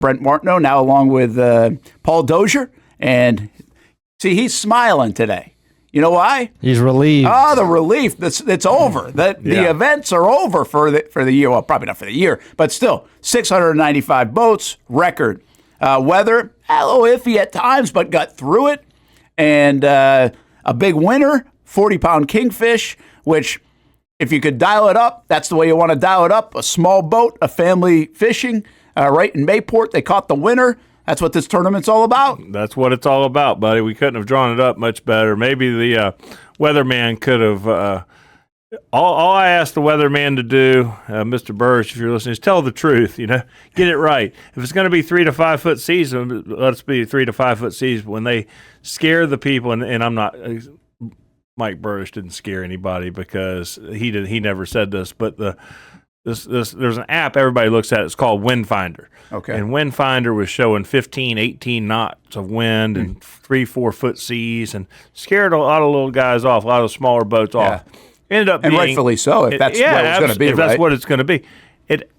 Brent Martineau, now along with Paul Dozier. And see, he's smiling today. You know why? He's relieved. Oh, the relief. It's over. The events are over for the year. Well, probably not for the year, but still, 695 boats, record. Weather, a little iffy at times, but got through it. And a big winner, 40-pound kingfish, which if you could dial it up, that's the way you want to dial it up. A small boat, a family fishing right in Mayport. They caught the winner. That's what this tournament's all about. That's what it's all about, buddy. We couldn't have drawn it up much better. Maybe the weatherman could have. All I asked the weatherman to do, Mr. Burris, if you're listening, is tell the truth. Get it right. If it's going to be 3 to 5 foot seas, let's be 3 to 5 foot seas. When they scare the people, and I'm not. Mike Burris didn't scare anybody because he never said this, but there's an app everybody looks at. It's called Windfinder. Okay. And Windfinder was showing 15, 18 knots of wind and 3-4 foot seas, and scared a lot of little guys off, a lot of smaller boats off. Ended up and being, rightfully so, if that's what it's going to be. If that's what it's going to be, it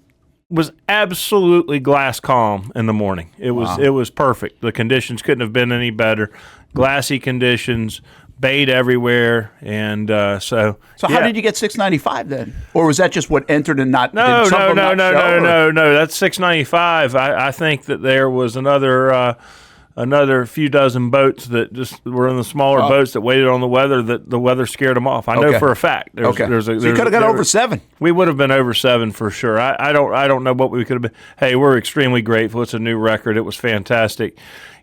was absolutely glass calm in the morning. It was perfect. The conditions couldn't have been any better. Glassy conditions. Bait everywhere, and so how did you get 695 then, or was that just what entered and not? No. That's 695. I think that there was another few dozen boats that just were in the smaller boats that waited on the weather. That the weather scared them off. I know for a fact. So you could have got over 7. We would have been over 7 for sure. I don't know what we could have been. Hey, we're extremely grateful. It's a new record. It was fantastic.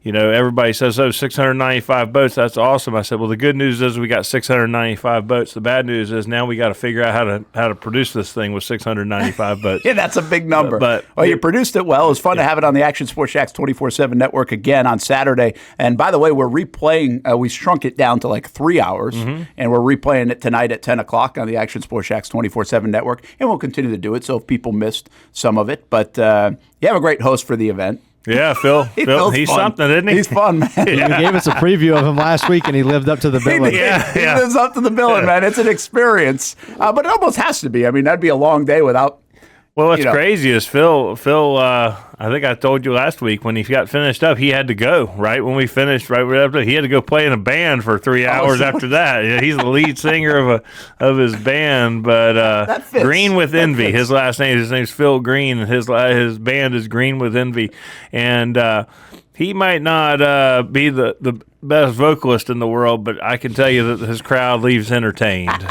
Everybody says, 695 boats, that's awesome. I said, well, the good news is we got 695 boats. The bad news is now we got to figure out how to produce this thing with 695 boats. Yeah, that's a big number. But you produced it well. It was fun to have it on the Action Sports Shacks 24/7 network again on Saturday. And by the way, we're replaying. We shrunk it down to like 3 hours, and we're replaying it tonight at 10 o'clock on the Action Sports Shacks 24/7 network. And we'll continue to do it, so if people missed some of it. But you have a great host for the event. Yeah, Phil, he's something, isn't he? He's fun, man. You gave us a preview of him last week, and he lived up to the billing. He lives up to the billing, man. It's an experience, but it almost has to be. I mean, that'd be a long day without. Well, what's crazy is Phil. I think I told you last week when he got finished up, he had to go right when we finished. Right after he had to go play in a band for 3 hours after that. Yeah, he's the lead singer of his band, but Green with Envy. His name's Phil Green, and his band is Green with Envy, and he might not be the best vocalist in the world, but I can tell you that his crowd leaves entertained.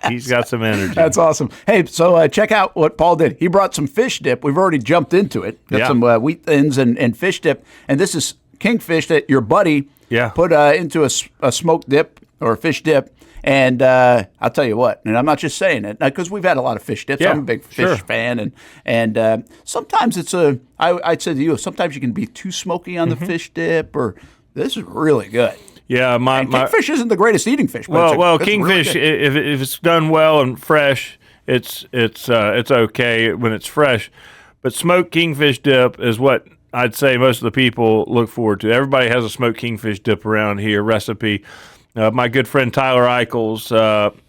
He's got some energy. That's awesome. Hey, so check out what Paul did. He brought some fish dip. We've already jumped into it. Got some wheat thins and fish dip. And this is kingfish that your buddy put into a smoked dip or a fish dip. And I'll tell you what, and I'm not just saying it, because we've had a lot of fish dips. I'm a big fish fan. And sometimes it's I'd say to you, sometimes you can be too smoky on the fish dip, or this is really good. Yeah, kingfish isn't the greatest eating fish. But it's kingfish, really if it's done well and fresh, it's okay when it's fresh. But smoked kingfish dip is what I'd say most of the people look forward to. Everybody has a smoked kingfish dip around here recipe. My good friend Tyler Eichels,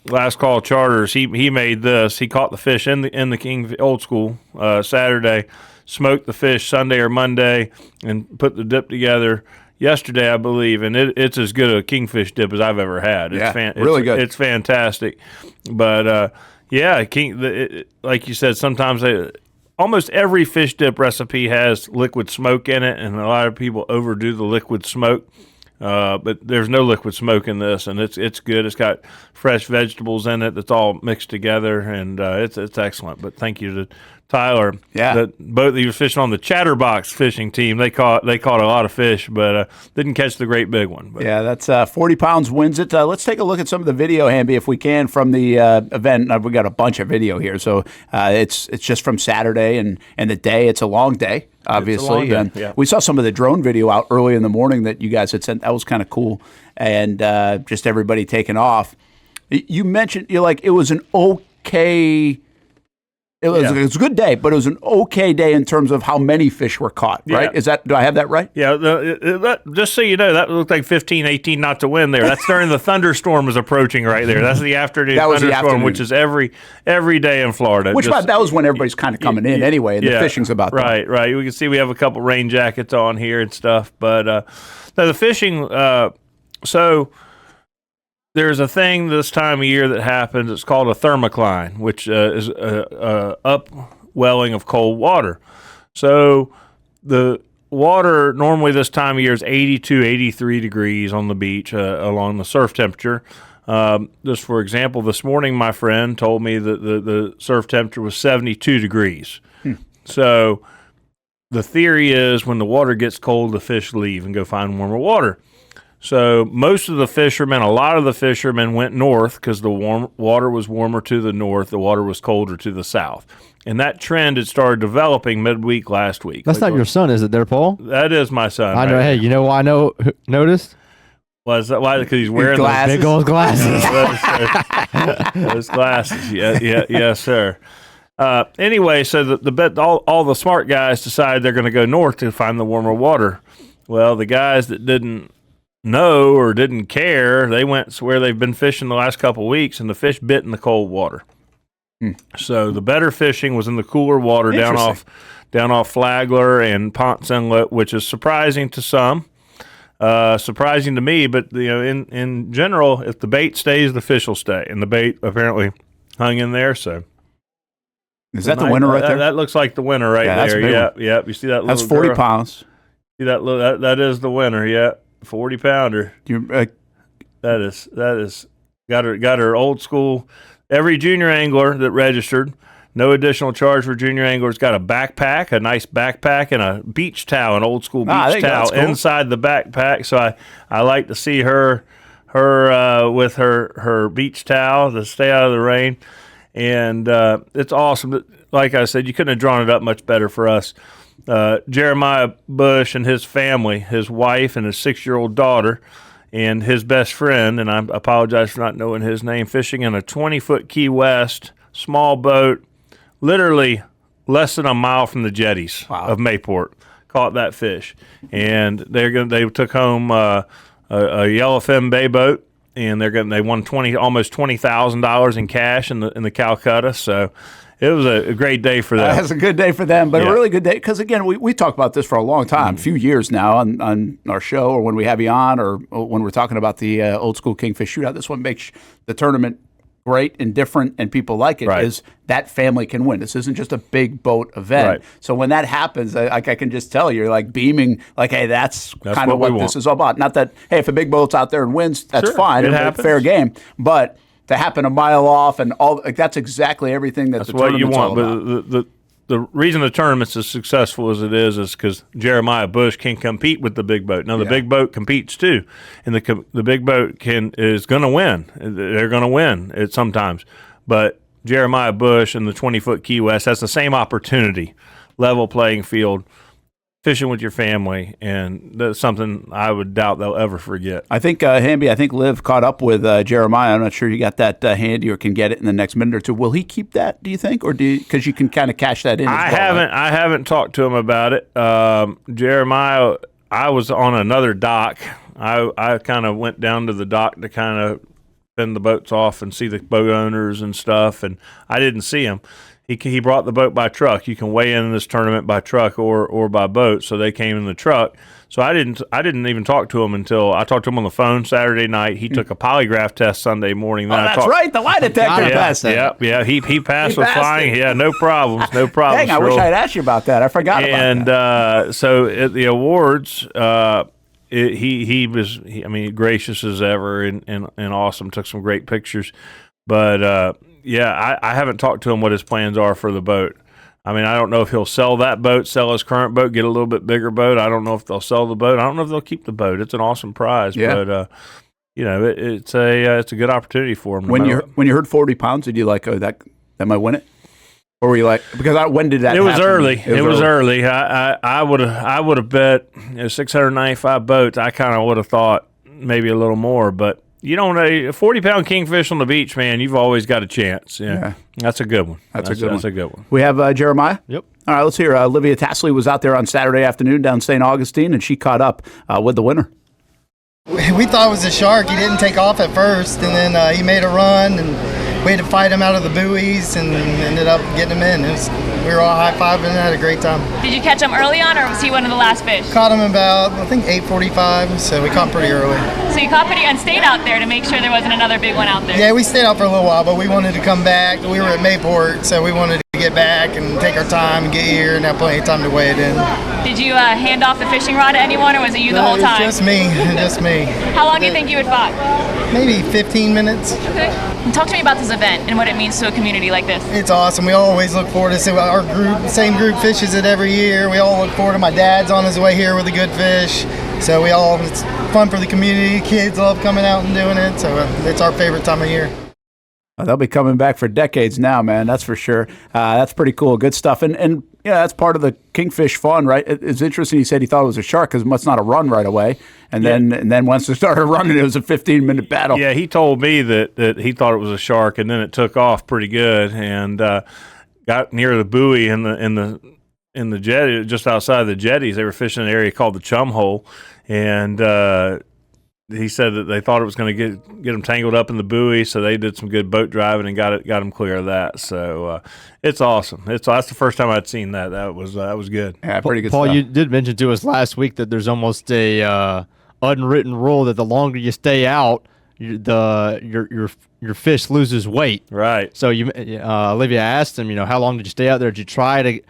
Last Call Charters, he made this. He caught the fish in the Old School Saturday, smoked the fish Sunday or Monday, and put the dip together yesterday, I believe, and it's as good a kingfish dip as I've ever had. It's really good. It's fantastic. But, like you said, sometimes almost every fish dip recipe has liquid smoke in it, and a lot of people overdo the liquid smoke. But there's no liquid smoke in this, and it's good. It's got fresh vegetables in it that's all mixed together, and it's excellent. But thank you to Tyler. Yeah. Both he was fishing on the Chatterbox fishing team. They caught a lot of fish, but didn't catch the great big one. But. Yeah, that's 40 pounds wins it. Let's take a look at some of the video, Hamby, if we can, from the event. We got a bunch of video here, so it's just from Saturday and the day. It's a long day, obviously. We saw some of the drone video out early in the morning that you guys had sent. That was kind of cool, and just everybody taking off. You mentioned it was an okay. It was a good day, but it was an okay day in terms of how many fish were caught, right? Do I have that right? Yeah, just so you know, that looked like 15, 18 knots of wind there. That's during the thunderstorm was approaching right there. That's the afternoon thunderstorm, which is every day in Florida. That was when everybody's kind of coming in anyway, and the fishing's about that. Right. We can see we have a couple rain jackets on here and stuff, but no, the fishing, so there's a thing this time of year that happens. It's called a thermocline, which is a upwelling of cold water. So the water normally this time of year is 82, 83 degrees on the beach along the surf temperature. Just for example, this morning my friend told me that the surf temperature was 72 degrees. So the theory is when the water gets cold, the fish leave and go find warmer water. So most of the fishermen, a lot of the fishermen went north because the water was warmer to the north, the water was colder to the south. And that trend had started developing midweek last week. That's not your son, is it there, Paul? That is my son. I know. Hey, you know why I noticed? Was that why? Because he's wearing those big old glasses. Those glasses. Yes, sir. Anyway, so all the smart guys decided they're going to go north to find the warmer water. Well, the guys that didn't know or didn't care, they went where they've been fishing the last couple of weeks, and the fish bit in the cold water. So the better fishing was in the cooler water down off Flagler and Ponce Inlet, which is surprising to some, surprising to me. But in general, if the bait stays, the fish will stay, and the bait apparently hung in there. So is that the winner right there? That looks like the winner right there. Yep. You see that? That's 40 pounds. See that? That is the winner. Yeah. 40-pounder. That is got her old school. Every junior angler that registered, no additional charge for junior anglers, got a backpack, a nice backpack, and a beach towel, an old school beach towel inside the backpack. So I like to see her with her beach towel to stay out of the rain, and it's awesome. Like I said, you couldn't have drawn it up much better for us. Jeremiah Bush and his family, his wife and his 6-year-old daughter, and his best friend, and I apologize for not knowing his name, fishing in a 20-foot Key West small boat, literally less than a mile from the jetties of Mayport, caught that fish. And they took home a yellowfin bay boat, and they won almost $20,000 in cash in the Calcutta. So it was a great day for them. It was a good day for them, but a really good day because, again, we talk about this for a long time, a few years now on our show, or when we have you on, or when we're talking about the Old School Kingfish Shootout. This one makes the tournament great and different, and people like it, is that family can win. This isn't just a big boat event. So when that happens, I can just tell you're like beaming, like, hey, that's kind of what this is all about. Not that, hey, if a big boat's out there and wins, that's fine. It's fair game. But to happen a mile off and all, like, that's exactly everything that's the tournament's all about. But the reason the tournament's as successful as it is because Jeremiah Bush can compete with the big boat. Now the big boat competes too, and the big boat is going to win. They're going to win sometimes, but Jeremiah Bush and the 20-foot Key West has the same opportunity, level playing field, fishing with your family, and that's something I would doubt they'll ever forget. I think, Hamby, Liv caught up with Jeremiah. I'm not sure you got that handy or can get it in the next minute or two. Will he keep that, do you think? Or because you can kind of cash that in as well, I haven't talked to him about it. Jeremiah, I was on another dock. I kind of went down to the dock to kind of send the boats off and see the boat owners and stuff, and I didn't see him. He brought the boat by truck. You can weigh in this tournament by truck or by boat. So they came in the truck. So I didn't even talk to him until I talked to him on the phone Saturday night. He took a polygraph test Sunday morning. Then that's right, the lie detector test. Yeah. He passed with flying. Yeah, no problems. Dang, I wish I'd asked you about that. I forgot about that. And so at the awards, he was gracious as ever and awesome. Took some great pictures, but. I haven't talked to him what his plans are for the boat. I mean, I don't know if he'll sell that boat, sell his current boat, get a little bit bigger boat. I don't know if they'll sell the boat. I don't know if they'll keep the boat. It's an awesome prize, but it's a good opportunity for him. When you heard 40 pounds, did you like, oh, that might win it? Or were you like, because when did that happen? It was early. I would have bet 695 boats. I kind of would have thought maybe a little more, but You don't know, a 40-pound kingfish on the beach, man, you've always got a chance. Yeah. That's a good one. That's a good one. We have Jeremiah? Yep. All right, let's hear. Olivia Tasley was out there on Saturday afternoon down St. Augustine, and she caught up with the winner. We thought it was a shark. He didn't take off at first, and then he made a run, and we had to fight him out of the buoys and ended up getting him in. We were all high-fiving and had a great time. Did you catch him early on, or was he one of the last fish? Caught him about, I think, 8:45, so we caught him pretty early. So you caught pretty and stayed out there to make sure there wasn't another big one out there? Yeah, we stayed out for a little while, but we wanted to come back. We were at Mayport, so we wanted to get back and take our time and get here and have plenty of time to weigh it in. Did you hand off the fishing rod to anyone, or was it you the whole time? Just me, just me. How long do you think you had fought? Maybe 15 minutes. Okay. And talk to me about this event and what it means to a community like this. It's awesome. We always look forward to it. Our group, same group fishes it every year. We all look forward to my dad's on his way here with a good fish. So it's fun for the community. Kids love coming out and doing it. So it's our favorite time of year. They'll be coming back for decades now, man. That's for sure. That's pretty cool. Good stuff. And that's part of the kingfish fun, right? It's interesting. He said he thought it was a shark because it must not have run right away. And then once it started running, it was a 15-minute battle. Yeah, he told me that he thought it was a shark, and then it took off pretty good and got near the buoy in the jetty, just outside the jetties. They were fishing in an area called the Chum Hole, and he said that they thought it was going to get them tangled up in the buoy, so they did some good boat driving and got them clear of that. So it's awesome. That's the first time I'd seen that. That was good. Yeah, pretty good Paul, stuff. you did mention to us last week that there's almost a unwritten rule that the longer you stay out, your fish loses weight. Right. So Olivia asked him, how long did you stay out there? Did you try to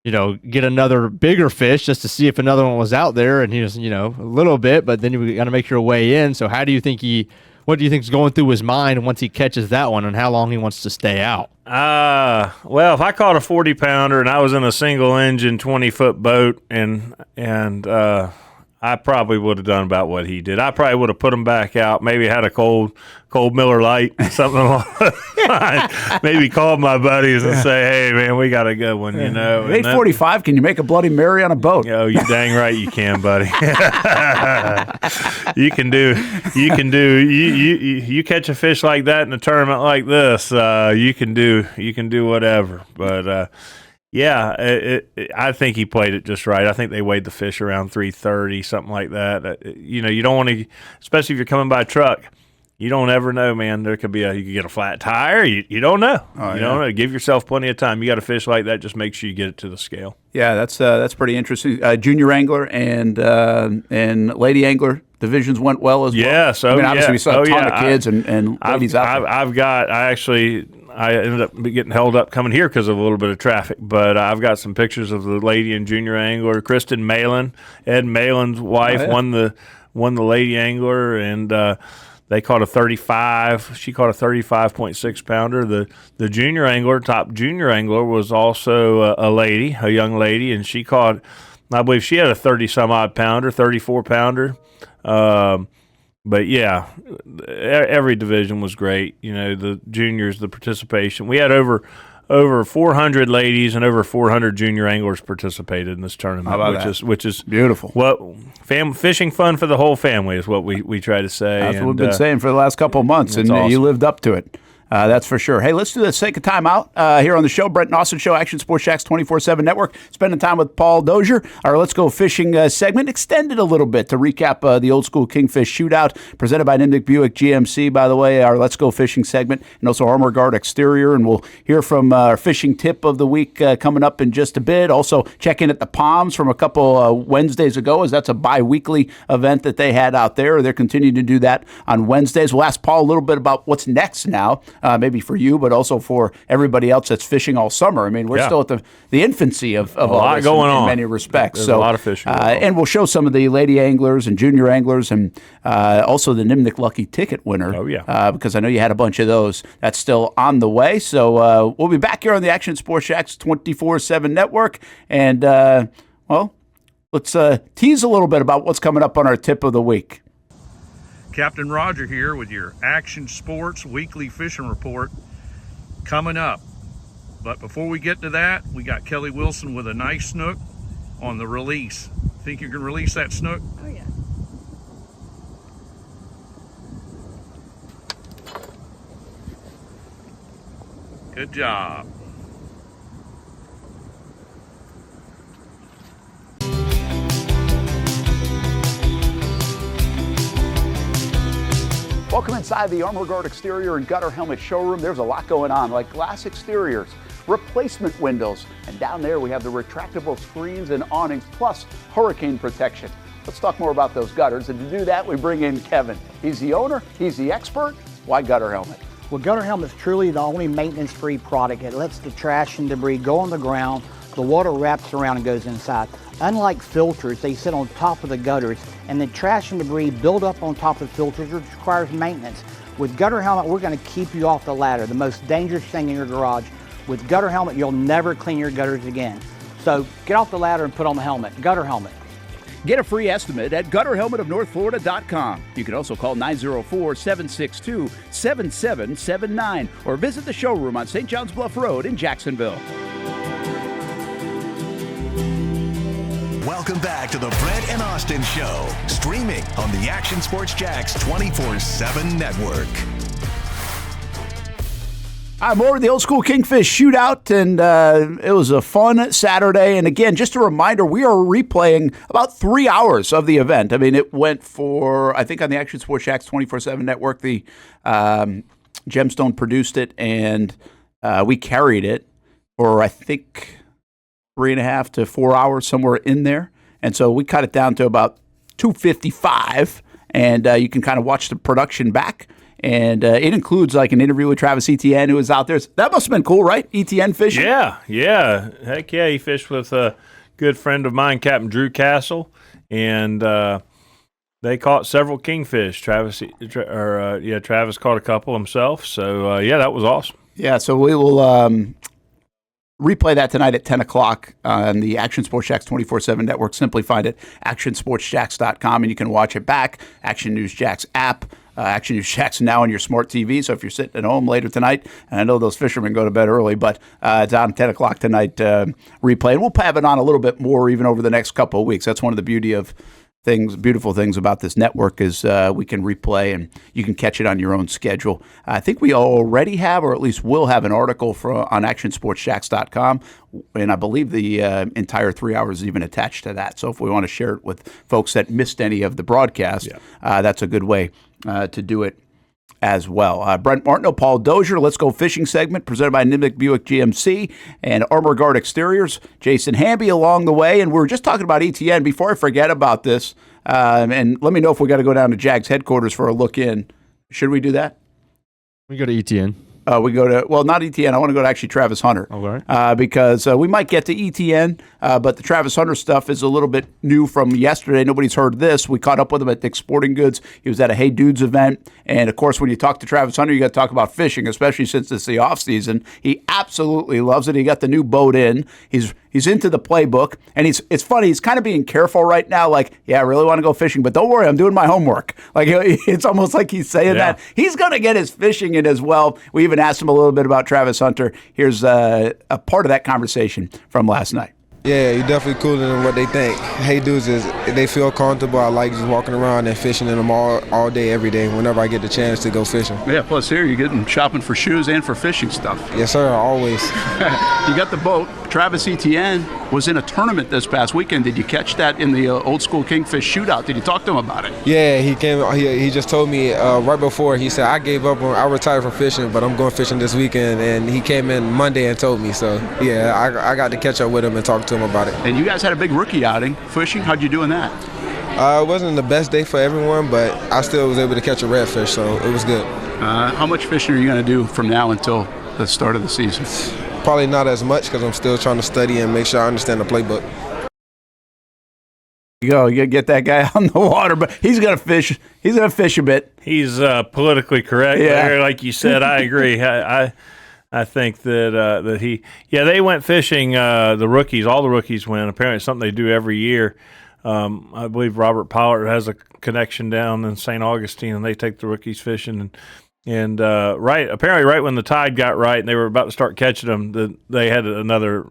get another bigger fish just to see if another one was out there? And he was, a little bit, but then you got to make your way in. So what do you think is going through his mind once he catches that one, and how long he wants to stay out? Well, if I caught a 40-pounder and I was in a single engine 20-foot boat and I probably would have done about what he did. I probably would have put him back out, maybe had a cold Miller Lite, something along those lines. Maybe called my buddies and say, hey, man, we got a good one, At 8:45, can you make a Bloody Mary on a boat? Oh, you dang right you can, buddy. You catch a fish like that in a tournament like this, you can do whatever. But yeah, I think he played it just right. I think they weighed the fish around 330, something like that. You don't want to, especially if you're coming by truck, you don't ever know, man. There could be you could get a flat tire. You don't know. You don't know. Give yourself plenty of time. You got a fish like that, just make sure you get it to the scale. Yeah, that's pretty interesting. Junior angler and lady angler divisions went well as well. Yeah, so obviously we saw a ton of kids and ladies out there. I ended up getting held up coming here because of a little bit of traffic, but I've got some pictures of the lady and junior angler. Kristen Malin, Ed Malin's wife, won the lady angler, and they caught a 35. She caught a 35.6 pounder. The junior angler, top junior angler, was also a young lady, and she caught, I believe she had a 30 some odd pounder, 34 pounder. But yeah, every division was great. The juniors, the participation. We had over 400 ladies and over 400 junior anglers participated in this tournament, which is beautiful. What fishing fun for the whole family is what we try to say. That's what we've been saying for the last couple of months, and awesome. You lived up to it. That's for sure. Hey, let's do this. Take a time out here on the show. Brent Martineau Show, Action Sports Shack's 24/7 Network. Spending time with Paul Dozier. Our Let's Go Fishing segment extended a little bit to recap the Old School Kingfish Shootout presented by Nimnik Buick GMC, by the way, our Let's Go Fishing segment, and also ArmorGuard Exterior. And we'll hear from our fishing tip of the week coming up in just a bit. Also, check in at the Palms from a couple Wednesdays ago, as that's a bi-weekly event that they had out there. They're continuing to do that on Wednesdays. We'll ask Paul a little bit about what's next now. Maybe for you, but also for everybody else that's fishing all summer. I mean, we're still at the infancy of all lot this going on in many respects. There's a lot of fishing. And we'll show some of the lady anglers and junior anglers and also the Nimnik Lucky Ticket winner. Oh, yeah. Because I know you had a bunch of those. That's still on the way. So we'll be back here on the Action Sports Shack's 24/7 Network. And, let's tease a little bit about what's coming up on our tip of the week. Captain Roger here with your Action Sports Weekly Fishing Report coming up. But before we get to that, we got Kelly Wilson with a nice snook on the release. Think you can release that snook? Oh, yeah. Good job. Welcome inside the ArmorGuard Exterior and Gutter Helmet Showroom. There's a lot going on, like glass exteriors, replacement windows, and down there we have the retractable screens and awnings, plus hurricane protection. Let's talk more about those gutters, and to do that, we bring in Kevin. He's the owner, he's the expert. Why Gutter Helmet? Well, Gutter Helmet's truly the only maintenance-free product. It lets the trash and debris go on the ground, the water wraps around and goes inside. Unlike filters, they sit on top of the gutters, and the trash and debris build up on top of filters, which requires maintenance. With Gutter Helmet, we're going to keep you off the ladder, the most dangerous thing in your garage. With Gutter Helmet, you'll never clean your gutters again. So get off the ladder and put on the helmet. Gutter Helmet. Get a free estimate at gutterhelmetofnorthflorida.com. You can also call 904-762-7779 or visit the showroom on St. John's Bluff Road in Jacksonville. Welcome back to the Brent and Austin Show, streaming on the Action Sports Jax 24/7 network. More with the Old School Kingfish Shootout, and it was a fun Saturday. And again, just a reminder, we are replaying about 3 hours of the event. I mean, it went for, I think on the Action Sports Jax 24/7 network, the Gemstone produced it, and we carried it for, I think, 3.5 to 4 hours, somewhere in there. And so we cut it down to about 2:55, and you can kind of watch the production back. And it includes like an interview with Travis Etienne, who was out there. That must have been cool, right? Etienne fishing? Yeah. Heck yeah, he fished with a good friend of mine, Captain Drew Castle, and they caught several kingfish. Travis caught a couple himself. So, that was awesome. Yeah, so we will replay that tonight at 10 o'clock on the Action Sports Jax 24/7 network. Simply find it, actionsportsjax.com, and you can watch it back. Action News Jax app. Action News Jax now on your smart TV, so if you're sitting at home later tonight, and I know those fishermen go to bed early, but it's on 10 o'clock tonight replay. And we'll have it on a little bit more even over the next couple of weeks. That's one of the beautiful things about this network is we can replay and you can catch it on your own schedule. I think we already have, or at least will have, an article on actionsportsjax.com, and I believe the entire 3 hours is even attached to that. So if we want to share it with folks that missed any of the broadcast, that's a good way to do it as well. Brent Martineau, Paul Dozier, Let's Go Fishing segment presented by Nimnik Buick GMC and ArmorGuard Exteriors. Jason Hamby along the way, and we were just talking about Etienne. Before I forget about this, and let me know if we got to go down to Jags headquarters for a look in. Should we do that? We go to Etienne. We go to, well, not Etienne. I want to go to actually Travis Hunter. Okay. Because we might get to Etienne, but the Travis Hunter stuff is a little bit new from yesterday. Nobody's heard this. We caught up with him at Dick's Sporting Goods. He was at a Hey Dudes event. And, of course, when you talk to Travis Hunter, you got to talk about fishing, especially since it's the off season. He absolutely loves it. He got the new boat in. He's into the playbook. And it's funny. He's kind of being careful right now. Like, yeah, I really want to go fishing, but don't worry, I'm doing my homework. Like, it's almost like he's saying that. He's going to get his fishing in as well. We even asked him a little bit about Travis Hunter. Here's a part of that conversation from last night. Yeah, you're definitely cooler than what they think. Hey Dudes they feel comfortable. I like just walking around and fishing in them all day, every day, whenever I get the chance to go fishing. Yeah, plus here you're getting shopping for shoes and for fishing stuff. Yes, sir, always. You got the boat. Travis Etienne was in a tournament this past weekend. Did you catch that in the Old School Kingfish Shootout? Did you talk to him about it? Yeah, he came. He just told me right before. He said, I gave up I retired from fishing, but I'm going fishing this weekend. And he came in Monday and told me. So, yeah, I got to catch up with him and talk to him about it. And you guys had a big rookie outing fishing. How'd you do in that? It wasn't the best day for everyone, but I still was able to catch a redfish, so it was good. How much fishing are you going to do from now until the start of the season? Probably not as much because I'm still trying to study and make sure I understand the playbook. You gotta get that guy on the water, but he's gonna fish. He's gonna fish a bit. He's politically correct there, like you said. I agree. I think that they went fishing. The rookies, all the rookies went. Apparently, it's something they do every year. I believe Robert Pollard has a connection down in St. Augustine, and they take the rookies fishing. And apparently right when the tide got right and they were about to start catching them, they had another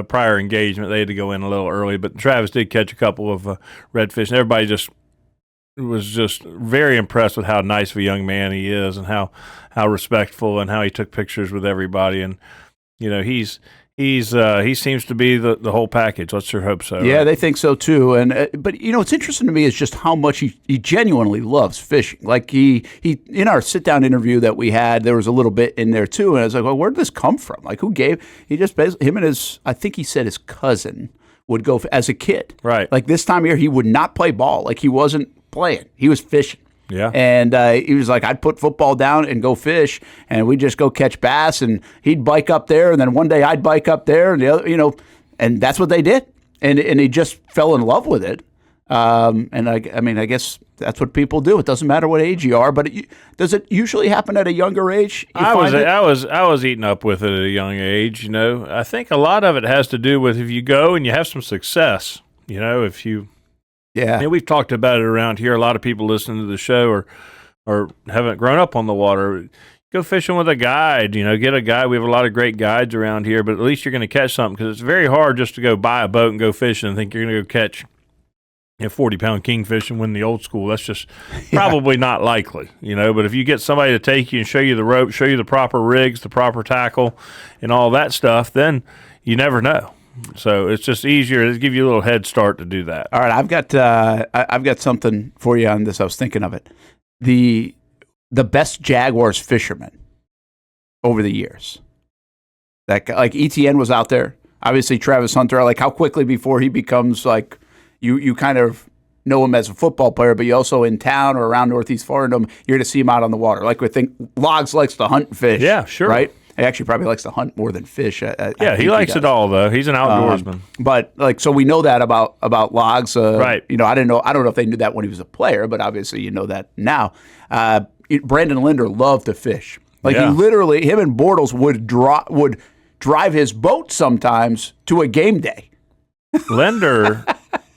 prior engagement. They had to go in a little early, but Travis did catch a couple of redfish, and everybody just was just very impressed with how nice of a young man he is, and how respectful, and how he took pictures with everybody. And he seems to be the whole package. Let's sure hope so. Yeah, right? they think so too. And but what's interesting to me is just how much he genuinely loves fishing. Like he in our sit down interview that we had, there was a little bit in there too, and I was like, well, where did this come from? Like, who gave? He just basically, him and his, I think he said his cousin would go as a kid. Right. Like this time of year, he would not play ball. Like he wasn't playing. He was fishing. Yeah. And he was like, I'd put football down and go fish, and we'd just go catch bass, and he'd bike up there, and then one day I'd bike up there, and the other, and that's what they did. And he just fell in love with it. And I guess that's what people do. It doesn't matter what age you are, but does it usually happen at a younger age? I was eating up with it at a young age. I think a lot of it has to do with if you go and you have some success. If you. Yeah. We've talked about it around here. A lot of people listening to the show or haven't grown up on the water. Go fishing with a guide. Get a guide. We have a lot of great guides around here, but at least you're going to catch something, because it's very hard just to go buy a boat and go fishing and think you're going to go catch 40-pound kingfish and win the old school. That's just probably not likely, But if you get somebody to take you and show you the rope, show you the proper rigs, the proper tackle, and all that stuff, then you never know. So it's just easier to give you a little head start to do that. All right, I've got something for you on this. I was thinking of it. The best Jaguars fishermen over the years. Like Etienne was out there. Obviously, Travis Hunter. Like how quickly before he becomes like you kind of know him as a football player, but you also in town or around Northeast Florida, you're going to see him out on the water. Like we think Logs likes to hunt and fish. Yeah, sure. Right. He actually probably likes to hunt more than fish. Yeah, he likes it all though. He's an outdoorsman. But so we know that about Logs. Right. I don't know if they knew that when he was a player, but obviously you know that now. Brandon Linder loved to fish. Like he literally, him and Bortles would drive his boat sometimes to a game day.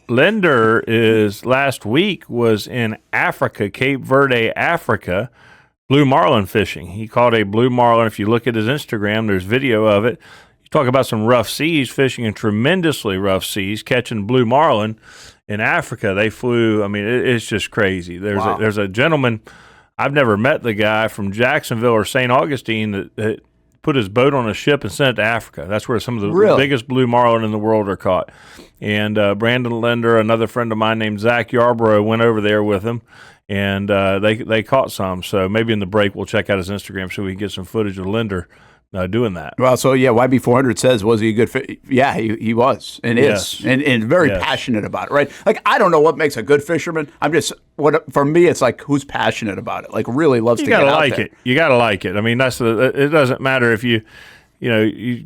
Linder is last week was in Africa, Cape Verde, Africa. Blue marlin fishing. He caught a blue marlin. If you look at his Instagram, there's video of it. You talk about some rough seas, fishing in tremendously rough seas, catching blue marlin in Africa. They flew. I mean, it's just crazy. There's a gentleman, I've never met the guy, from Jacksonville or St. Augustine that put his boat on a ship and sent it to Africa. That's where some of the biggest blue marlin in the world are caught. And Brandon Linder, another friend of mine named Zach Yarborough, went over there with him. And they caught some. So maybe in the break we'll check out his Instagram so we can get some footage of Linder doing that. Well, so YB400 says, was he a good fit? Yeah, he was and is, and very passionate about it, right? Like I don't know what makes a good fisherman. For me, it's like who's passionate about it, like really loves to get out there. You gotta like it. I mean, it doesn't matter if you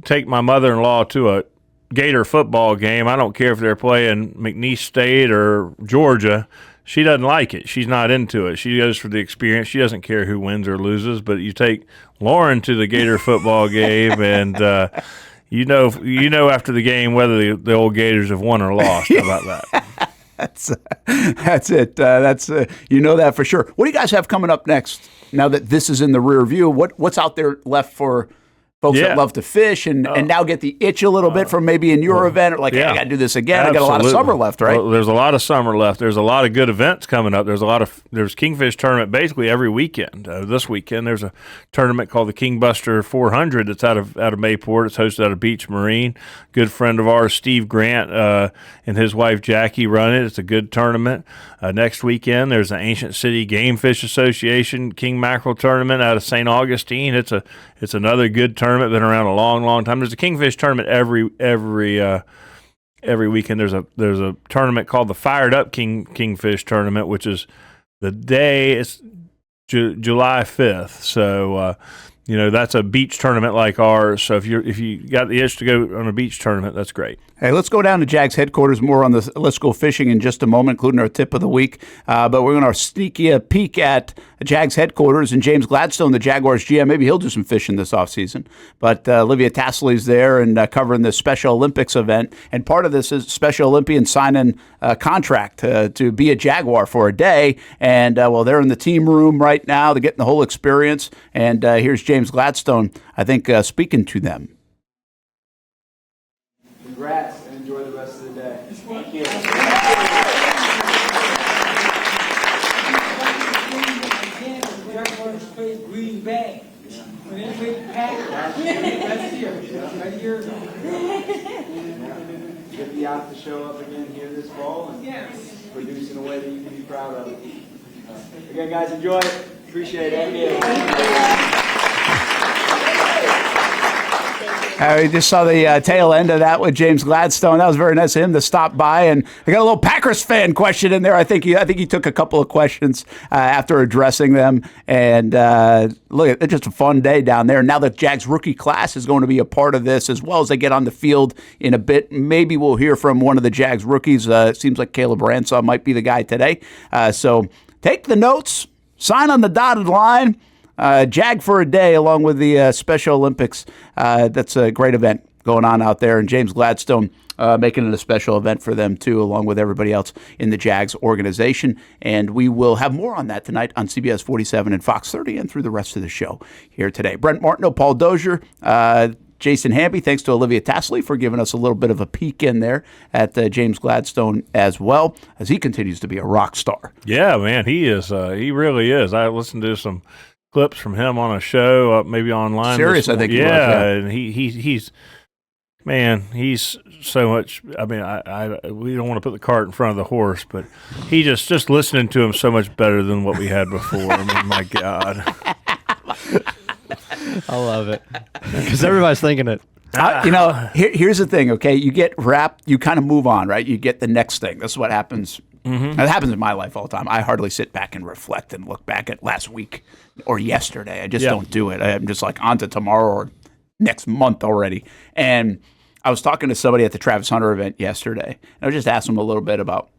take my mother-in-law to a Gator football game. I don't care if they're playing McNeese State or Georgia. She doesn't like it. She's not into it. She goes for the experience. She doesn't care who wins or loses. But you take Lauren to the Gator football game, and you know after the game whether the old Gators have won or lost. How about that? That's it. You know that for sure. What do you guys have coming up next? Now that this is in the rear view, what's out there left for folks that love to fish and now get the itch a little bit from maybe in your event, or like, hey, I got to do this again. Absolutely. I got a lot of summer left, right? Well, there's a lot of summer left. There's a lot of good events coming up. There's Kingfish tournament basically every weekend. This weekend there's a tournament called the Kingbuster 400 that's out of Mayport. It's hosted out of Beach Marine. Good friend of ours, Steve Grant, and his wife Jackie run it. It's a good tournament. Next weekend there's the Ancient City Game Fish Association King Mackerel tournament out of St. Augustine. It's another good tournament. Been around a long, long time. There's a Kingfish tournament every weekend. There's a tournament called the Fired Up Kingfish tournament, which is the day it's July 5th. So that's a beach tournament like ours. So if you got the itch to go on a beach tournament, that's great. Hey, let's go down to Jags headquarters. More on the Let's Go Fishing in just a moment, including our tip of the week. But we're going to sneak you a peek at Jags headquarters and James Gladstone, the Jaguars GM. Maybe he'll do some fishing this offseason. But Olivia Tassley's there and covering the Special Olympics event. And part of this is Special Olympians signing a contract to be a Jaguar for a day. And, they're in the team room right now. They're getting the whole experience. And here's James Gladstone, I think, speaking to them. Congrats and enjoy the rest of the day. Thank you. Get the yacht to show up again here this fall and produce in a way that you can be proud of. Again, guys, enjoy it. Appreciate it. We just saw the tail end of that with James Gladstone. That was very nice of him to stop by, and I got a little Packers fan question in there. I think he took a couple of questions after addressing them. And look, it's just a fun day down there. Now the Jags rookie class is going to be a part of this as well as they get on the field in a bit. Maybe we'll hear from one of the Jags rookies. It seems like Caleb Ransaw might be the guy today. So take the notes, sign on the dotted line. Jag for a day, along with the Special Olympics. That's a great event going on out there, and James Gladstone making it a special event for them, too, along with everybody else in the Jags organization. And we will have more on that tonight on CBS 47 and Fox 30 and through the rest of the show here today. Brent Martineau, Paul Dozier, Jason Hamby, thanks to Olivia Tasley for giving us a little bit of a peek in there at James Gladstone as well, as he continues to be a rock star. Yeah, man, he is. He really is. I listened to some clips from him on a show, maybe online. Serious, I think. And he's so much. I mean, we don't want to put the cart in front of the horse, but he just listening to him so much better than what we had before. I mean, my God. I love it because everybody's thinking it. Here's the thing. Okay, you get wrapped, you kind of move on, right? You get the next thing. This is what happens. Mm-hmm. It happens in my life all the time. I hardly sit back and reflect and look back at last week or yesterday. I just don't do it. I'm just like on to tomorrow or next month already. And I was talking to somebody at the Travis Hunter event yesterday. And I was just asking them a little bit about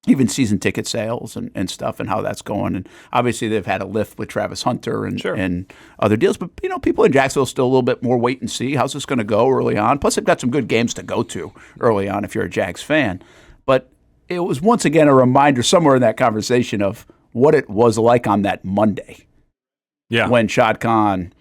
even season ticket sales and stuff and how that's going. And obviously they've had a lift with Travis Hunter and other deals. But, people in Jacksonville still a little bit more wait and see. How's this going to go early on? Plus they've got some good games to go to early on if you're a Jags fan. But it was once again a reminder somewhere in that conversation of what it was like on that Monday. Yeah. When Shad Khan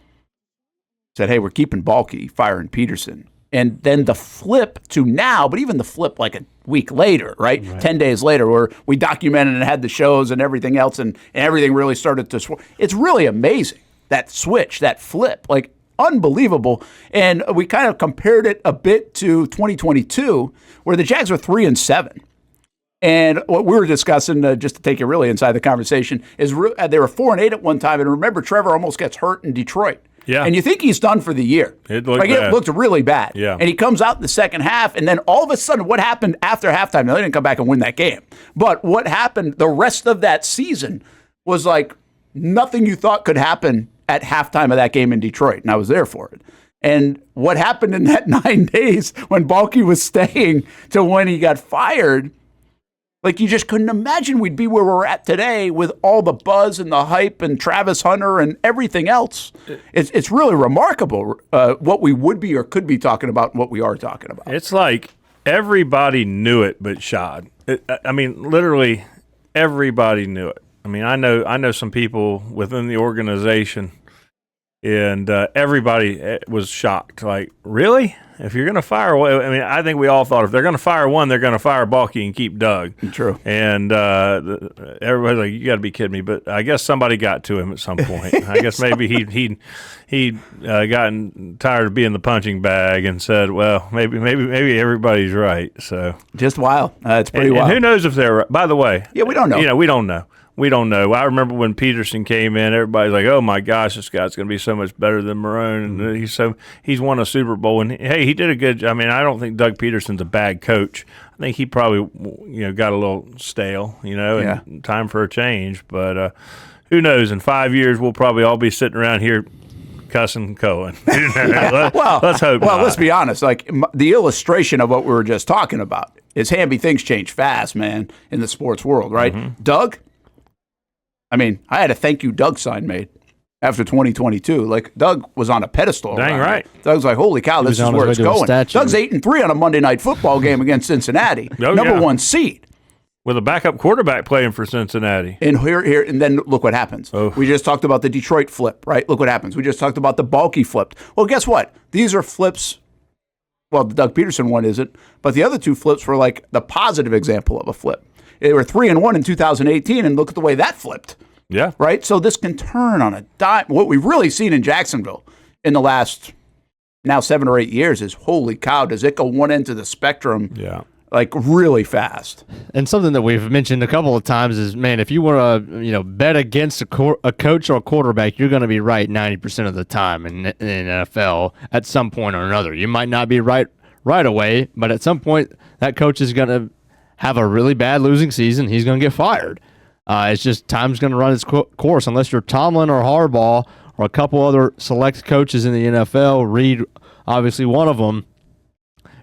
said, hey, we're keeping Balky, firing Peterson. And then the flip to now, but even the flip like a week later, right? 10 days later, where we documented and had the shows and everything else, and everything really started to swirl. It's really amazing, that switch, that flip, like unbelievable. And we kind of compared it a bit to 2022, where the Jags were 3-7. And what we were discussing, just to take you really inside the conversation, is they were 4-8 at one time. And remember, Trevor almost gets hurt in Detroit. Yeah. And you think he's done for the year. It looked really bad. Yeah. And he comes out in the second half, and then all of a sudden, what happened after halftime? Now, they didn't come back and win that game. But what happened the rest of that season was like nothing you thought could happen at halftime of that game in Detroit. And I was there for it. And what happened in that 9 days when Balky was staying to when he got fired, like you just couldn't imagine we'd be where we're at today with all the buzz and the hype and Travis Hunter and everything else. It's really remarkable what we would be or could be talking about and what we are talking about. It's like everybody knew it but Shad. I mean, literally everybody knew it. I mean, I know some people within the organization, and everybody was shocked. Like, really? If you're going to fire, I mean, I think we all thought if they're going to fire one, they're going to fire Balky and keep Doug. True. And everybody's like, you got to be kidding me. But I guess somebody got to him at some point. I guess maybe he'd gotten tired of being the punching bag and said, well, maybe everybody's right. So just wild. It's pretty wild. And who knows if they're right? By the way, we don't know. We don't know. We don't know. I remember when Peterson came in, everybody's like, "Oh my gosh, this guy's going to be so much better than Marone." And he's won a Super Bowl, and hey, he did a good job. I mean, I don't think Doug Peterson's a bad coach. I think he probably got a little stale, and time for a change. But who knows? In 5 years, we'll probably all be sitting around here cussing Cohen. Let's hope. Well, not. let's be honest. Like the illustration of what we were just talking about is Hamby. Things change fast, man, in the sports world, right? Mm-hmm. Doug. I mean, I had a thank you Doug sign made after 2022. Like, Doug was on a pedestal. Dang right. Doug's like, holy cow, this is where it's going. Doug's 8-3 on a Monday Night Football game against Cincinnati. Number one seed. With a backup quarterback playing for Cincinnati. And here, and then look what happens. Oh. We just talked about the Detroit flip, right? Look what happens. We just talked about the Balky flip. Well, guess what? These are flips. Well, the Doug Peterson one isn't, but the other two flips were like the positive example of a flip. They were 3-1 in 2018, and look at the way that flipped. Yeah. Right? So this can turn on a dime. What we've really seen in Jacksonville in the last now 7 or 8 years is, holy cow, does it go one end of the spectrum like really fast? And something that we've mentioned a couple of times is, man, if you want to bet against a coach or a quarterback, you're going to be right 90% of the time in NFL at some point or another. You might not be right away, but at some point that coach is going to have a really bad losing season. He's going to get fired. It's just time's going to run its course unless you're Tomlin or Harbaugh or a couple other select coaches in the NFL. Reed, obviously one of them.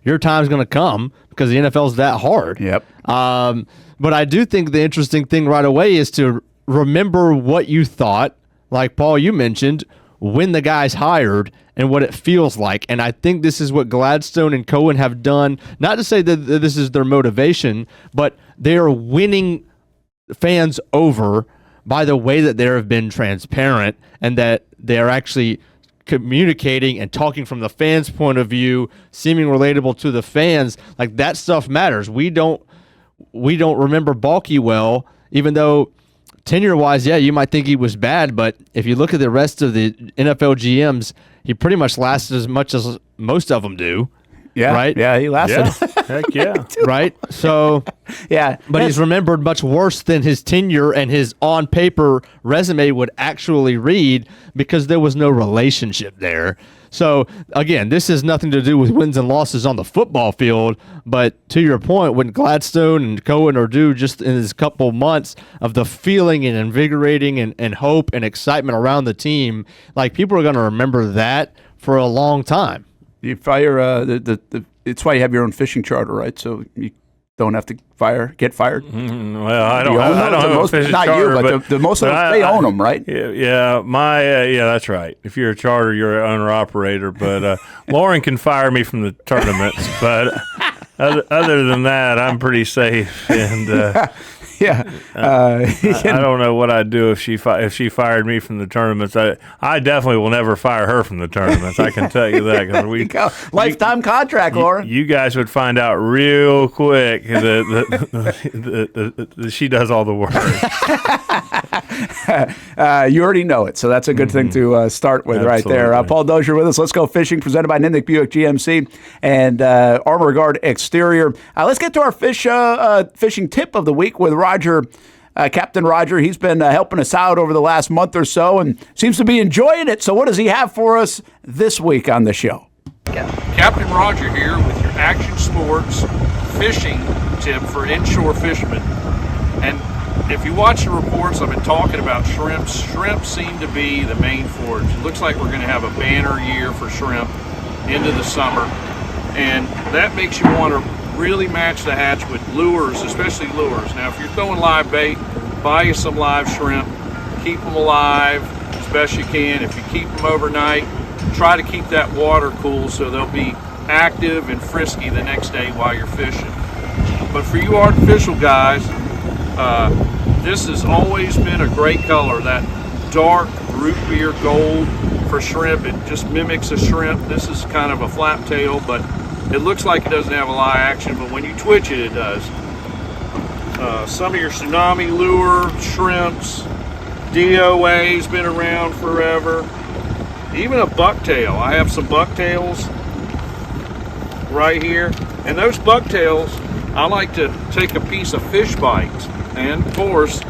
Your time's going to come because the NFL's that hard. Yep. But I do think the interesting thing right away is to remember what you thought, like Paul, you mentioned, when the guy's hired and what it feels like. And I think this is what Gladstone and Cohen have done. Not to say that this is their motivation, but they are winning fans over by the way that they have been transparent and that they're actually communicating and talking from the fans' point of view, seeming relatable to the fans. Like, that stuff matters. We don't remember Balky well, even though tenure-wise, you might think he was bad, but if you look at the rest of the NFL GMs, he pretty much lasted as much as most of them do. Yeah, right? Yeah, he lasted. Yeah. Heck yeah. Right? So, yeah. But he's remembered much worse than his tenure and his on-paper resume would actually read because there was no relationship there. So, again, this has nothing to do with wins and losses on the football field, but to your point, when Gladstone and Cohen are due just in this couple months of the feeling and invigorating and hope and excitement around the team, like, people are going to remember that for a long time. You fire it's why you have your own fishing charter, right? So you don't have to get fired. Well, I don't have a fishing not charter, you, but the most of them, they own them, right? Yeah, that's right. If you're a charter, you're an owner operator. But Lauren can fire me from the tournaments. But other than that, I'm pretty safe. And I don't know what I'd do if she fired me from the tournaments. I definitely will never fire her from the tournaments. I can tell you that. Cause lifetime contract, Lauren. You guys would find out real quick that she does all the work. You already know it, so that's a good thing to start with. Absolutely. Right there. Paul Dozier with us. Let's go fishing, presented by Nindek Buick GMC and ArmorGuard Exterior. Let's get to our fishing tip of the week with Roger, Captain Roger. He's been helping us out over the last month or so and seems to be enjoying it. So what does he have for us this week on the show? Captain Roger here with your Action Sports fishing tip for inshore fishermen. And if you watch the reports, I've been talking about shrimp. Shrimp seem to be the main forage. It looks like we're going to have a banner year for shrimp into the summer. And that makes you want to really match the hatch with lures, especially lures. Now, if you're throwing live bait, buy you some live shrimp. Keep them alive as best you can. If you keep them overnight, try to keep that water cool so they'll be active and frisky the next day while you're fishing. But for you artificial guys, this has always been a great color, that dark root beer gold for shrimp. It just mimics a shrimp. This is kind of a flap tail, but it looks like it doesn't have a lie action, but when you twitch it, it does. Some of your tsunami lure, shrimps, DOA's been around forever. Even a bucktail. I have some bucktails right here. And those bucktails, I like to take a piece of fish bites. And of course,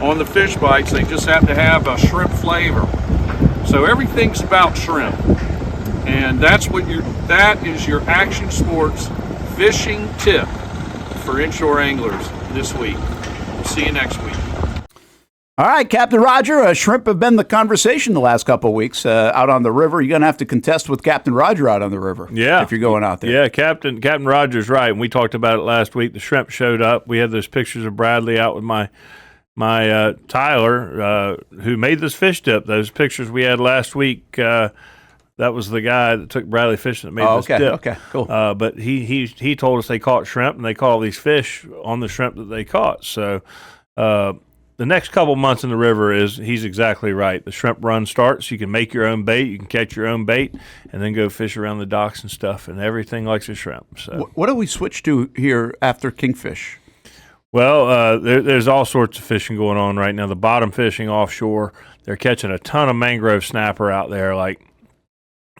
on the fish bites, they just happen to have a shrimp flavor. So everything's about shrimp. And that is your Action Sports fishing tip for inshore anglers this week. See you next week. All right, Captain Roger, shrimp have been the conversation the last couple of weeks out on the river. You're going to have to contest with Captain Roger out on the river if you're going out there. Yeah, Captain Roger's right. And we talked about it last week. The shrimp showed up. We had those pictures of Bradley out with my Tyler, who made this fish tip. Those pictures we had last week, that was the guy that took Bradley fishing that made this tip. Okay, cool. But he told us they caught shrimp, and they caught all these fish on the shrimp that they caught. So the next couple months in the river he's exactly right. The shrimp run starts. You can make your own bait. You can catch your own bait and then go fish around the docks and stuff, and everything likes a shrimp. So what do we switch to here after kingfish? Well, there's all sorts of fishing going on right now. The bottom fishing offshore, they're catching a ton of mangrove snapper out there, like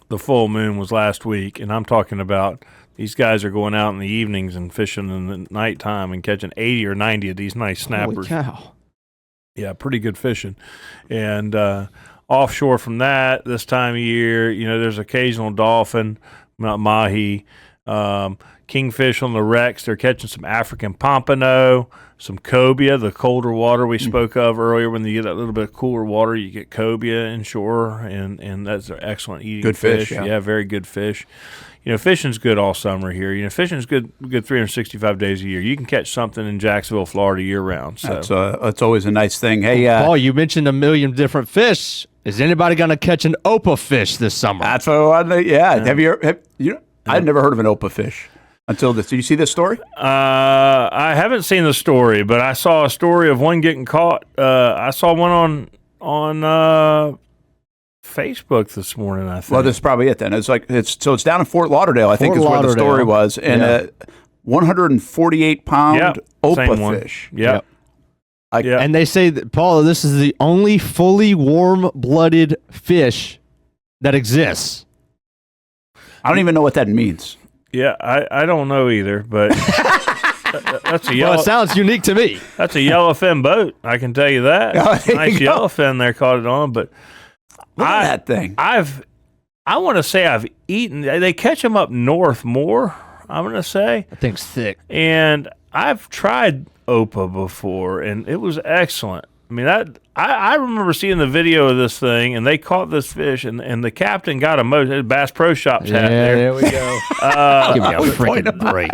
the full moon was last week, and I'm talking about these guys are going out in the evenings and fishing in the nighttime and catching 80 or 90 of these nice snappers. Holy cow. Yeah, pretty good fishing. And offshore from that, this time of year, there's occasional dolphin, mahi, kingfish on the wrecks. They're catching some African pompano, some cobia, the colder water we spoke of earlier. When you get that little bit of cooler water, you get cobia inshore, and that's an excellent eating good fish. Yeah, very good fish. Fishing's good all summer here. Fishing's good 365 days a year. You can catch something in Jacksonville, Florida, year round. So that's always a nice thing. Hey, Paul, you mentioned a million different fish. Is anybody going to catch an Opa fish this summer? That's what I wanted. Yeah. I'd never heard of an Opa fish until this. Did you see this story? I haven't seen the story, but I saw a story of one getting caught. I saw one on Facebook this morning, I think. Well, that's probably it then. It's down in Fort Lauderdale, I think is where the story was. And a 148-pound Opa fish. Yep. And they say that, Paul, this is the only fully warm-blooded fish that exists. I don't even know what that means. Yeah, I don't know either, but that's a yellow. Well, it sounds unique to me. That's a yellowfin boat, I can tell you that. Nice yellowfin there caught it on, but look at that thing. I want to say I've eaten. They catch them up north more, I'm going to say. That thing's thick. And I've tried Opa before, and it was excellent. I mean, I remember seeing the video of this thing, and they caught this fish, and the captain got a Bass Pro Shops hat there. There we go. Give me a freaking break.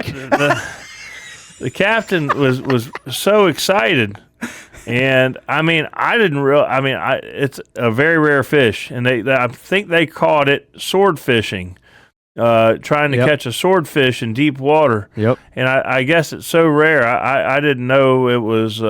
The captain was so excited. And I mean, it's a very rare fish, and I think they caught it sword fishing, trying to catch a swordfish in deep water. Yep. And I guess it's so rare. I didn't know it was.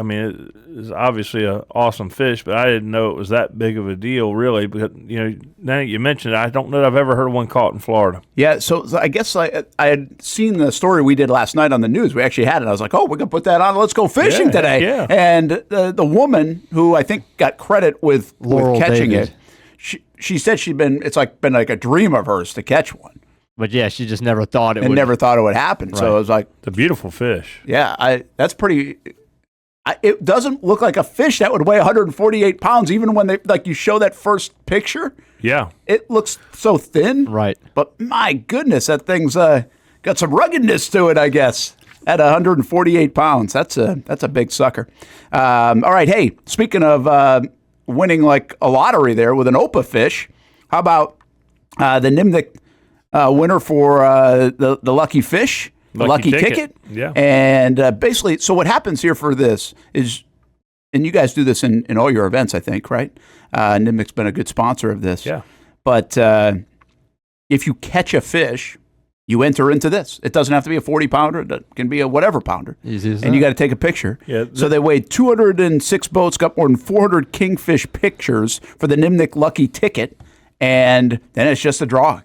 It's obviously an awesome fish, but I didn't know it was that big of a deal, really. But now that you mentioned it, I don't know that I've ever heard of one caught in Florida. Yeah, so I guess I had seen the story we did last night on the news. We actually had it. I was like, oh, we're going to put that on. Let's go fishing today. Yeah. And the woman who I think got credit with catching it, she said it's been like a dream of hers to catch one. But yeah, she just never thought it would. Never thought it would happen. Right. So it was like, it's a beautiful fish. Yeah, that's pretty. It doesn't look like a fish that would weigh 148 pounds, even when you show that first picture. Yeah. It looks so thin. Right. But my goodness, that thing's got some ruggedness to it, I guess, at 148 pounds. That's a big sucker. All right, hey, speaking of winning like a lottery there with an Opa fish, how about the Nimnik winner for the Lucky Fish? Lucky ticket. Yeah. And basically, so what happens here for this is, and you guys do this in all your events, I think, right? Nimnik's been a good sponsor of this. Yeah. But if you catch a fish, you enter into this. It doesn't have to be a 40-pounder. It can be a whatever pounder. Easy as and that. You got to take a picture. Yeah. So they weighed 206 boats, got more than 400 kingfish pictures for the Nimnik Lucky ticket, and then it's just a draw.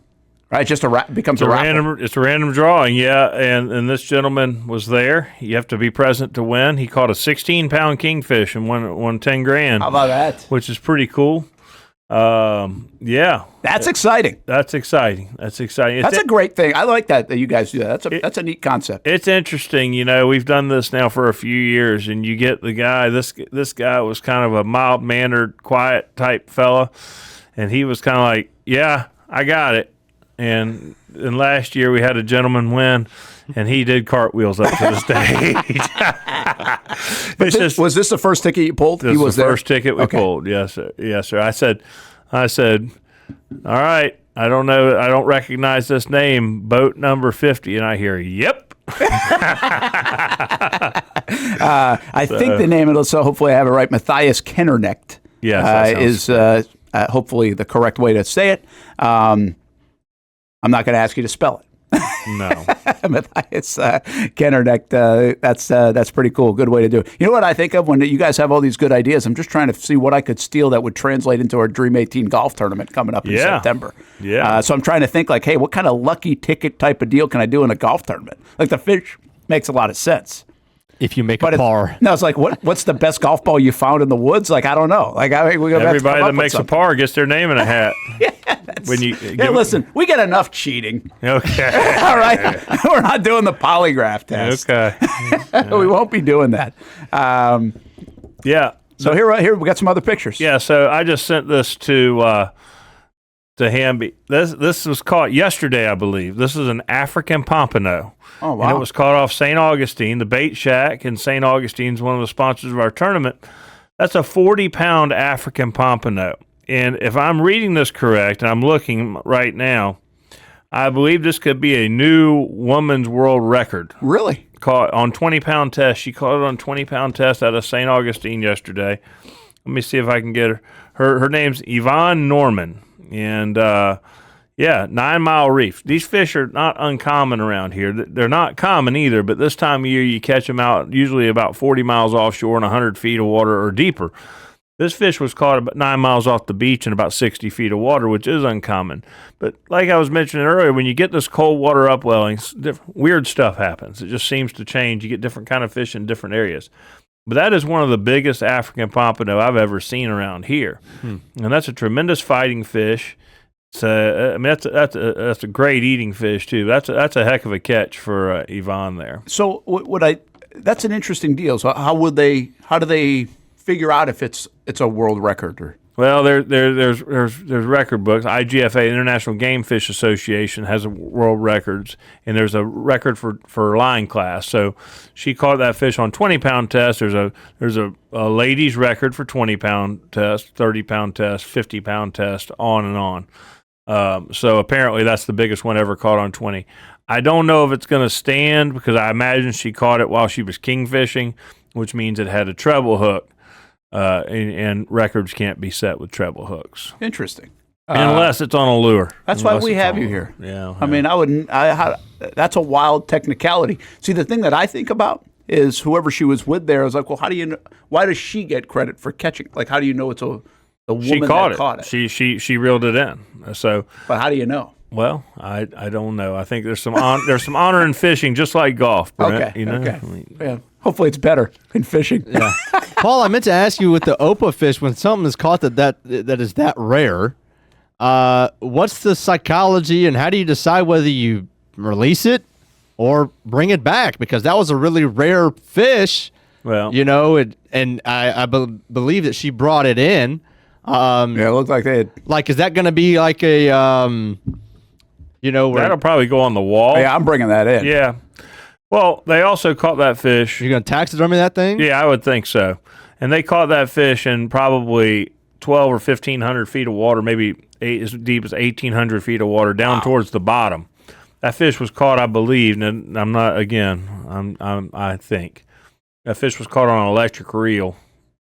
Right, just becomes a raffle. It's a random drawing, yeah. And this gentleman was there. You have to be present to win. He caught a 16-pound kingfish and won 10 grand. How about that? Which is pretty cool. Yeah, that's exciting. That's exciting. That's a great thing. I like that you guys do that. That's a neat concept. It's interesting. We've done this now for a few years, and you get the guy. This guy was kind of a mild-mannered, quiet type fella, and he was kind of like, "Yeah, I got it." And last year we had a gentleman win, and he did cartwheels up to the stage. Was this the first ticket you pulled? This was the first ticket we pulled. Yes, sir. Yes, sir. I said, all right, I don't know. I don't recognize this name, boat number 50. And I hear, yep. I think the name of it, so hopefully I have it right, Matthias Kennernecht. Yes, is hopefully the correct way to say it. I'm not going to ask you to spell it. No. Matthias Kennernecht, that's pretty cool. Good way to do it. You know what I think of when you guys have all these good ideas? I'm just trying to see what I could steal that would translate into our Dream 18 golf tournament coming up in September. Yeah. So I'm trying to think hey, what kind of lucky ticket type of deal can I do in a golf tournament? Like the fish makes a lot of sense. If you make a par. No, it's like, what's the best golf ball you found in the woods? Like, I don't know. Like, everybody that makes a par gets their name in a hat. Listen, we get enough cheating. Okay. All right. We're not doing the polygraph test. Okay. We won't be doing that. Yeah. So here we got some other pictures. Yeah. So I just sent this to Hamby. This was caught yesterday, I believe. This is an African pompano. Oh, wow. And it was caught off St. Augustine. The Bait Shack in St. Augustine is one of the sponsors of our tournament. That's a 40-pound African pompano. And if I'm reading this correct, and I'm looking right now, I believe this could be a new woman's world record. Really? Caught on 20-pound test. She caught it on 20-pound test out of St. Augustine yesterday. Let me see if I can get her. Her name's Yvonne Norman. And, 9 Mile Reef. These fish are not uncommon around here. They're not common either, but this time of year you catch them out usually about 40 miles offshore and 100 feet of water or deeper. This fish was caught about 9 miles off the beach in about 60 feet of water, which is uncommon. But like I was mentioning earlier, when you get this cold water upwellings, weird stuff happens. It just seems to change. You get different kind of fish in different areas. But that is one of the biggest African pompano I've ever seen around here. And that's a tremendous fighting fish. That's a great eating fish too. That's a heck of a catch for Yvonne there. So that's an interesting deal. So how do they figure out if it's a world record? Or well, there's record books. IGFA, International Game Fish Association, has world records, and there's a record for line class. So she caught that fish on 20-pound test. There's a ladies record for 20-pound test, 30-pound test, 50-pound test, on and on. So apparently that's the biggest one ever caught on 20. I don't know if it's going to stand because I imagine she caught it while she was kingfishing, which means it had a treble hook, and records can't be set with treble hooks. Interesting. Unless it's on a lure. That's why we have you here. Yeah. I mean, that's a wild technicality. See, the thing that I think about is whoever she was with there. I was like, well, how do you know? Why does she get credit for catching? Like, how do you know it's the woman that caught it? She reeled it in. So, but how do you know? Well, I don't know. I think there's some honor in fishing, just like golf, Brent. Okay. You know? Okay. Yeah. Hopefully, it's better in fishing. Yeah. Paul, I meant to ask you with the Opa fish, when something is caught that is that rare, what's the psychology and how do you decide whether you release it or bring it back? Because that was a really rare fish. Well, and I believe that she brought it in. It looked like they had. Like, is that going to be like a, that'll probably go on the wall. Yeah, I'm bringing that in. Yeah. Well, they also caught that fish. You're going to taxidermy that thing? Yeah, I would think so. And they caught that fish in probably 12 or 1,500 feet of water, maybe as deep as 1,800 feet of water, down towards the bottom. That fish was caught, I believe, and I'm not, again, I think. That fish was caught on an electric reel.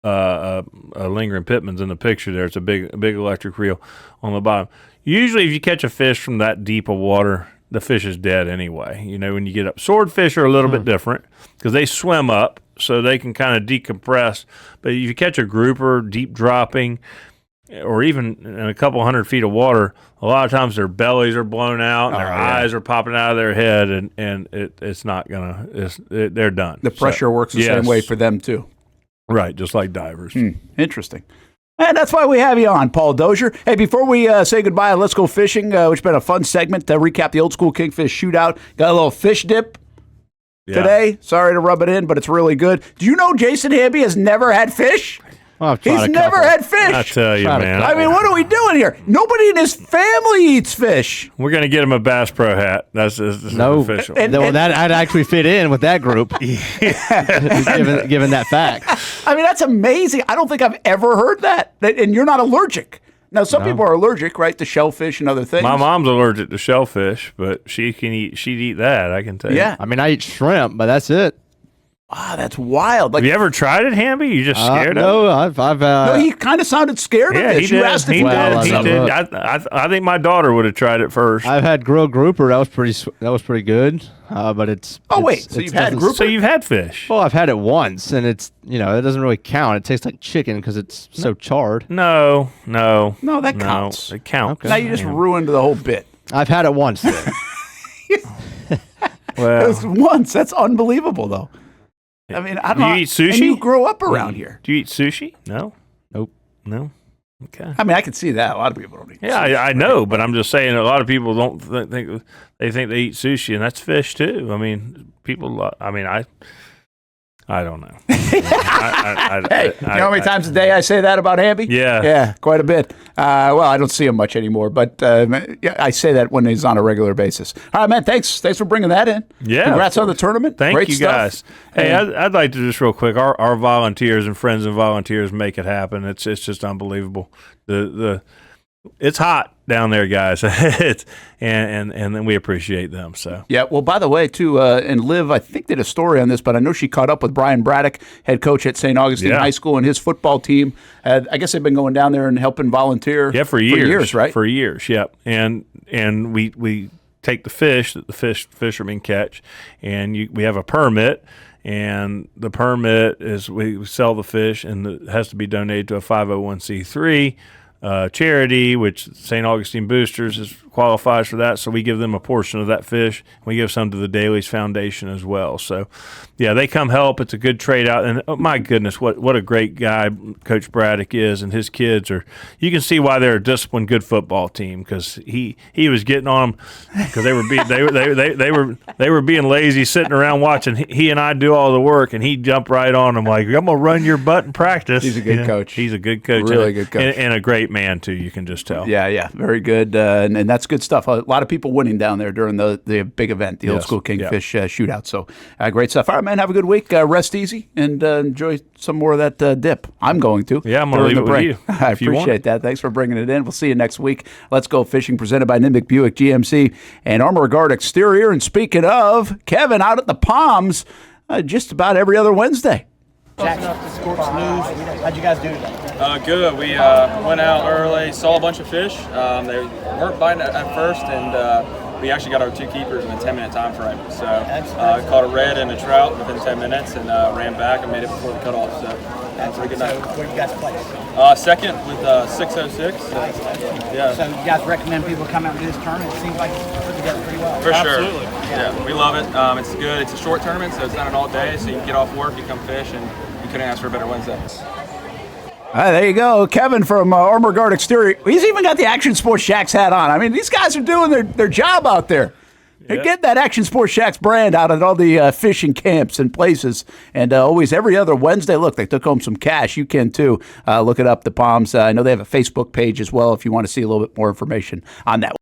Lingering Pittman's in the picture there. It's a big electric reel on the bottom. Usually if you catch a fish from that deep of water, the fish is dead anyway. When you get up. Swordfish are a little bit different because they swim up, so they can kind of decompress. But if you catch a grouper deep dropping, or even in a couple hundred feet of water, a lot of times their bellies are blown out and their eyes are popping out of their head, and it's not going to – they're done. The pressure works the same way for them too. Right, just like divers. Interesting. And that's why we have you on, Paul Dozier. Hey, before we say goodbye and let's go fishing, which has been a fun segment to recap the Old School Kingfish Shootout. Got a little fish dip today. Sorry to rub it in, but it's really good. Do you know Jason Hamby has never had fish? He's never had fish. I tell you, man. I mean, what are we doing here? Nobody in his family eats fish. We're going to get him a Bass Pro hat. That's official. That'd actually fit in with that group, given that fact. I mean, that's amazing. I don't think I've ever heard that. And you're not allergic. Now, some people are allergic, right, to shellfish and other things. My mom's allergic to shellfish, but she'd eat that, I can tell you. Yeah. I mean, I eat shrimp, but that's it. Ah, that's wild. Have you ever tried it, Hamby? You just scared of it? No, I've no, he kind of sounded scared of this. He did. He did. I think my daughter would have tried it first. I've had grilled grouper. That was pretty good. But it's. So you've had grouper? So you've had fish? Well, I've had it once, and it's it doesn't really count. It tastes like chicken because it's so charred. No, that counts. It counts. Okay. Now you just ruined the whole bit. I've had it once. Well, it was once. That's unbelievable, though. I mean, I don't know. You eat sushi? And you grow up around here. Do you eat sushi? No. Nope. No. Okay. I mean, I can see that. A lot of people don't eat sushi. Yeah, I know, but I'm just saying a lot of people don't think they eat sushi, and that's fish too. I mean, people. I mean, I don't know. Hey, you know how many times a day I say that about Hamby? Yeah. Yeah, quite a bit. Well, I don't see him much anymore, but yeah, I say that when he's on a regular basis. All right, man, thanks for bringing that in. Yeah. Congrats on the tournament. Thank Great you, stuff. guys. Hey, I'd like to just real quick, our volunteers and friends and volunteers make it happen. It's just unbelievable. It's hot down there, guys. and then we appreciate them. So yeah. Well, by the way, too, and Liv, I think did a story on this, but I know she caught up with Brian Braddock, head coach at St. Augustine High School, and his football team. I guess they've been going down there and helping volunteer. Yeah, for years, right? For years, yeah. And we take the fish that the fishermen catch, and we have a permit. And the permit is we sell the fish, and it has to be donated to a 501c3 charity, which St. Augustine Boosters qualifies for that. So we give them a portion of that fish. We give some to the Daly's Foundation as well. So, yeah, they come help. It's a good trade out. And, oh, my goodness, what a great guy Coach Braddock is, and his kids are – you can see why they're a disciplined, good football team, because he was getting on them because they were being lazy, sitting around watching he and I do all the work, and he'd jump right on them like, I'm going to run your butt in practice. He's a good coach. He's a good coach. Really good coach. And a great man, too, you can just tell. Yeah, very good. And that's good stuff. A lot of people winning down there during the big event, the Old School Kingfish Shootout. So great stuff. All right, man, have a good week. Rest easy and enjoy some more of that dip. I'm going to. Yeah, I'm going to leave it with you. I appreciate that. Thanks for bringing it in. We'll see you next week. Let's Go Fishing, presented by Nimbic Buick GMC and ArmorGuard Exterior. And speaking of, Kevin out at the Palms just about every other Wednesday. Jack, Sports News. How'd you guys do today? Good. We went out early, saw a bunch of fish. They weren't biting at first, and we actually got our two keepers in a 10-minute time frame. So caught a red and a trout within 10 minutes and ran back and made it before the cutoff. So that's a good night. So where you guys place? Second with 606. Yeah. So you guys recommend people come out and do this tournament? It seems like it's put together pretty well. For sure. Absolutely. Yeah, we love it. It's good. It's a short tournament, so it's not an all day. So you can get off work, you come fish, and you couldn't ask for a better Wednesday. All right, there you go. Kevin from ArmorGuard Exterior. He's even got the Action Sports Shacks hat on. I mean, these guys are doing their job out there. They're getting that Action Sports Shacks brand out at all the fishing camps and places. And always every other Wednesday, look, they took home some cash. You can, too. Look it up, the Palms. I know they have a Facebook page as well if you want to see a little bit more information on that.